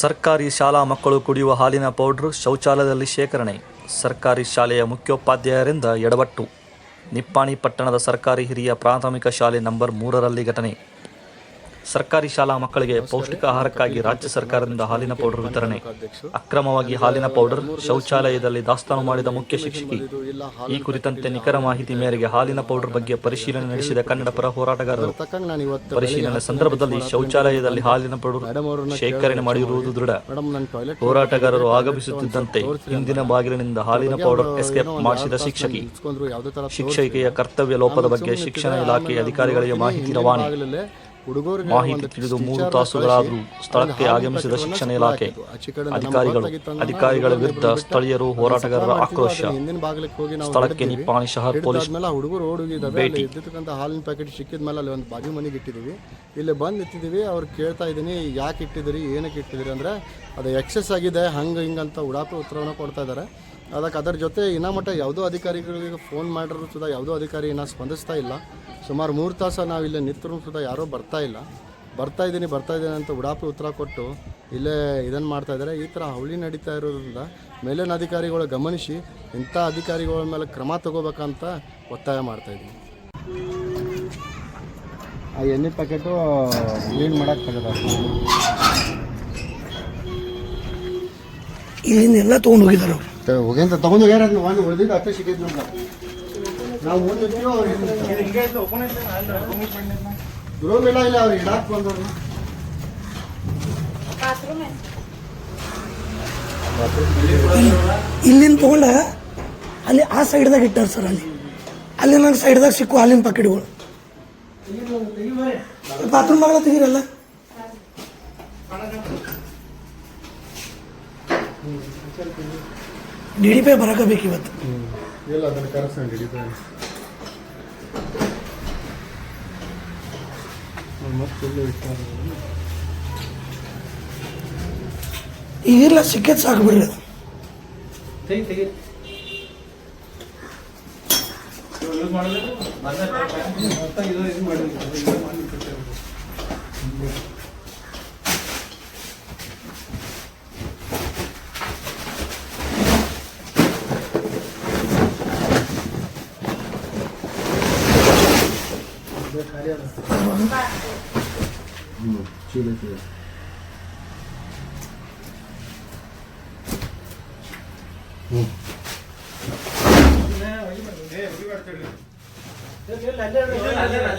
ಸರ್ಕಾರಿ ಶಾಲಾ ಮಕ್ಕಳು ಕುಡಿಯುವ ಹಾಲಿನ ಪೌಡರ್ ಶೌಚಾಲಯದಲ್ಲಿ ಶೇಖರಣೆ. ಸರ್ಕಾರಿ ಶಾಲೆಯ ಮುಖ್ಯೋಪಾಧ್ಯಾಯರಿಂದ ಎಡವಟ್ಟು. ನಿಪ್ಪಾಣಿ ಪಟ್ಟಣದ ಸರ್ಕಾರಿ ಹಿರಿಯ ಪ್ರಾಥಮಿಕ ಶಾಲೆ ನಂಬರ್ 3ರಲ್ಲಿ ಘಟನೆ. ಸರ್ಕಾರಿ ಶಾಲಾ ಮಕ್ಕಳಿಗೆ ಪೌಷ್ಟಿಕ ಆಹಾರಕ್ಕಾಗಿ ರಾಜ್ಯ ಸರ್ಕಾರದಿಂದ ಹಾಲಿನ ಪೌಡರ್ ವಿತರಣೆ. ಅಕ್ರಮವಾಗಿ ಹಾಲಿನ ಪೌಡರ್ ಶೌಚಾಲಯದಲ್ಲಿ ದಾಸ್ತಾನು ಮಾಡಿದ ಮುಖ್ಯ ಶಿಕ್ಷಕಿ. ಈ ಕುರಿತಂತೆ ನಿಖರ ಮಾಹಿತಿ ಮೇರೆಗೆ ಹಾಲಿನ ಪೌಡರ್ ಬಗ್ಗೆ ಪರಿಶೀಲನೆ ನಡೆಸಿದ ಕನ್ನಡ ಪರ ಹೋರಾಟಗಾರರು. ಪರಿಶೀಲನೆ ಸಂದರ್ಭದಲ್ಲಿ ಶೌಚಾಲಯದಲ್ಲಿ ಹಾಲಿನ ಪೌಡರ್ ಶೇಖರಣೆ ಮಾಡಿರುವುದು ದೃಢ. ಹೋರಾಟಗಾರರು ಆಗಮಿಸುತ್ತಿದ್ದಂತೆ ಹಿಂದಿನ ಬಾಗಿಲಿನಿಂದ ಹಾಲಿನ ಪೌಡರ್ ಎಸ್ಕೇಪ್ ಮಾಡಿಸಿದ ಶಿಕ್ಷಕಿ. ಶಿಕ್ಷಕಿಯ ಕರ್ತವ್ಯ ಲೋಪದ ಬಗ್ಗೆ ಶಿಕ್ಷಣ ಇಲಾಖೆ ಅಧಿಕಾರಿಗಳಿಗೆ ಮಾಹಿತಿ ರವಾನೆ. ಮಾಹಿತಿ ತಿಳಿದು 3 ತಾಸುಗಳಾದರೂ ಸ್ಥಳಕ್ಕೆ ಆಗಮಿಸಿದ ಶಿಕ್ಷಣ ಇಲಾಖೆ ಅಧಿಕಾರಿಗಳ ವಿರುದ್ಧ ಸ್ಥಳೀಯರು ಹೋರಾಟಗಾರರ ಆಕ್ರೋಶ. ಸ್ಥಳಕ್ಕೆ ನಿಪ್ಪಾಣಿ ಶಹರ್ ಪೊಲೀಸ್ ಭೇಟಿ. ಹಾಲಿನ ಪ್ಯಾಕೆಟ್ ಸಿಕ್ಕಿದ ಮೇಲೆ ಅಲ್ಲಿ ಒಂದು ಬಾಜು ಮನೆಗೆ ಇಟ್ಟಿದ್ದೀವಿ. ಇಲ್ಲಿ ಬಂದು ನಿಂತಿದ್ದೀವಿ. ಅವ್ರು ಕೇಳ್ತಾ ಇದ್ದೀನಿ, ಯಾಕೆ ಇಟ್ಟಿದ್ದೀರಿ, ಏನಕ್ಕೆ ಇಟ್ಟಿದ್ದೀರಿ ಅಂದರೆ ಅದು ಎಕ್ಸೆಸ್ ಆಗಿದೆ ಹಿಂಗಂತ ಉಡಾಪಿ ಉತ್ತರವನ್ನು ಕೊಡ್ತಾ ಇದ್ದಾರೆ. ಅದಕ್ಕೆ ಅದರ ಜೊತೆ ಇನ್ನೂ ಮಟ್ಟ ಯಾವುದೋ ಅಧಿಕಾರಿಗಳಿಗೆ ಫೋನ್ ಮಾಡಿದ್ರು ಸುಧಾ ಯಾವುದೋ ಅಧಿಕಾರಿ ಇನ್ನೂ ಸ್ಪಂದಿಸ್ತಾ ಇಲ್ಲ. ಸುಮಾರು 3 ತಾಸು ನಾವು ಇಲ್ಲೇ ನಿಂತರೂ ಸುಧಾ ಯಾರೂ ಬರ್ತಾ ಇದ್ದೀನಿ ಅಂತ ಉಡಾಪಿ ಉತ್ತರ ಕೊಟ್ಟು ಇಲ್ಲೇ ಇದನ್ನು ಮಾಡ್ತಾಯಿದ್ದಾರೆ. ಈ ಥರ ಹವಳಿ ನಡೀತಾ ಇರೋದ್ರಿಂದ ಮೇಲಿನ ಅಧಿಕಾರಿಗಳು ಗಮನಿಸಿ ಇಂಥ ಅಧಿಕಾರಿಗಳ ಮೇಲೆ ಕ್ರಮ ತಗೋಬೇಕಂತ ಒತ್ತಾಯ ಮಾಡ್ತಾಯಿದ್ದೀನಿ. ಆ ಎಣ್ಣೆ ಪ್ಯಾಕೆಟು ಕ್ಲೀನ್ ಮಾಡೋಕ್ಕೆ ಇಲ್ಲಿಂದೆಲ್ಲ ತೊಗೊಂಡು ಹೋಗಿದ್ದಾರೆ. ಹೋಗ್ಯಂತ ತೊಗೊಂಡು ಹೋಗ್ಯಾರ. ಒಂದು ಉಳಿದಿದ್ದು ಅಷ್ಟೇ ಸಿಕ್ಕಿದ್ದು ನಾವು ರೂಮ್ ಇಲ್ಲ ಅವ್ರು ಇಡಾಕ್ ಬಂದವರು. ಇಲ್ಲಿಂದ ತೊಗೊಂಡ ಅಲ್ಲಿ ಆ ಸೈಡ್ದಾಗ ಇಟ್ಟಾರ ಸರ್. ಅಲ್ಲಿ ನಂಗೆ ಸೈಡ್ದಾಗ ಸಿಕ್ಕು ಹಾಲಿನ ಪ್ಯಾಕೆಟ್ಗಳು. ಬಾತ್ರೂಮ್ ಬಾಗಿಲ ತೆಗೀರಲ್ಲ. DDP ಬರಕಬೇಕು ಇವತ್ತು. ಇಲ್ಲ ಅದನ್ನು ಕರೆಸ್ತಾನೆ DDP. ಈಗಿಲ್ಲ ಸಿಕ್ಕೇತ್ ಸಾಕು ಬಿಡ್ರಿ. ಅದು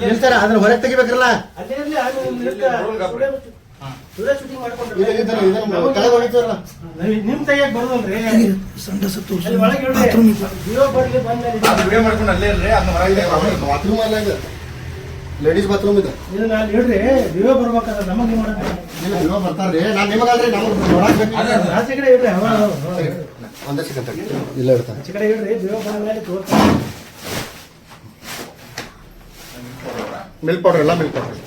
ನಿಲ್ತಾರ ಅದನ್ನ ಹೊರಗೆ ತೆಗಿಬೇಕಲ್ಲ. ನಿಮ್ ತೆಗಿಯಕ್ ಬರೋದಲ್ರಿ. ಬಾತ್ರೂಮ್ ಅಲ್ಲ ಇದು, ಲೇಡೀಸ್ ಬಾತ್ರೂಮ್ ಇದೆ. ಹೇಳ್ರಿ ವಿವೋ ಬರ್ಬೇಕಾದ್ರೆ ನಮಗೆ ವಿವೋ ಬರ್ತಾರ್ರಿ. ನಾನು ನಿಮಗಲ್ರಿ ನಮಗೆ ಒಂದೇ ಸೆಕೆಂಡ್ ಇಲ್ಲ ಇರ್ತಾರೆ. ಮಿಲ್ಕ್ ಪೌಡರ್ ಎಲ್ಲ ಮಿಲ್ಕ್ ಪೌಡರ್